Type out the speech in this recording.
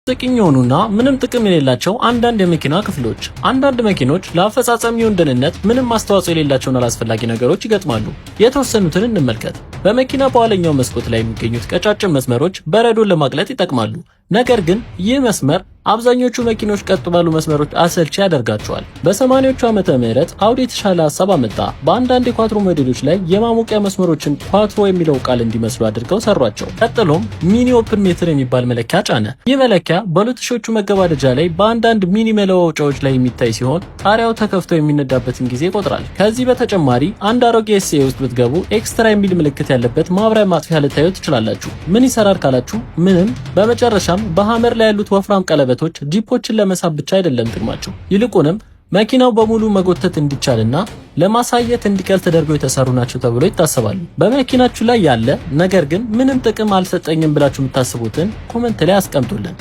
ጥቅኝ የሆኑና ምንም ጥቅም የሌላቸው አንዳንድ የመኪና ክፍሎች። አንዳንድ መኪኖች ለአፈጻጸም ይሁን ደህንነት ምንም አስተዋጽኦ የሌላቸውን አላስፈላጊ ነገሮች ይገጥማሉ። የተወሰኑትን እንመልከት። በመኪና በኋለኛው መስኮት ላይ የሚገኙት ቀጫጭን መስመሮች በረዶን ለማቅለጥ ይጠቅማሉ። ነገር ግን ይህ መስመር አብዛኞቹ መኪኖች ቀጥ ባሉ መስመሮች አሰልቺ ያደርጋቸዋል። በ80ዎቹ ዓመተ ምህረት አውዲ የተሻለ ሐሳብ አመጣ። በአንዳንድ የኳትሮ ሞዴሎች ላይ የማሞቂያ መስመሮችን ኳትሮ የሚለው ቃል እንዲመስሉ አድርገው ሰሯቸው። ቀጥሎም ሚኒ ኦፕን ሜትር የሚባል መለኪያ ጫነ። ይህ መለኪያ በ2000ዎቹ መገባደጃ ላይ በአንዳንድ ሚኒ መለዋወጫዎች ላይ የሚታይ ሲሆን ጣሪያው ተከፍቶ የሚነዳበትን ጊዜ ይቆጥራል። ከዚህ በተጨማሪ አንድ አሮጌ ኤስኤ ውስጥ ብትገቡ ኤክስትራ የሚል ምልክት ያለበት ማብሪያ ማጥፊያ ልታዩ ትችላላችሁ። ምን ይሰራል ካላችሁ ምንም። በመጨረሻም በሐመር ላይ ያሉት ወፍራም ቀለበቶች ጂፖችን ለመሳብ ብቻ አይደለም ጥቅማቸው፣ ይልቁንም መኪናው በሙሉ መጎተት እንዲቻልና ለማሳየት እንዲቀል ተደርገው የተሰሩ ናቸው ተብሎ ይታሰባሉ። በመኪናችሁ ላይ ያለ ነገር ግን ምንም ጥቅም አልሰጠኝም ብላችሁ የምታስቡትን ኮሜንት ላይ አስቀምጡልን።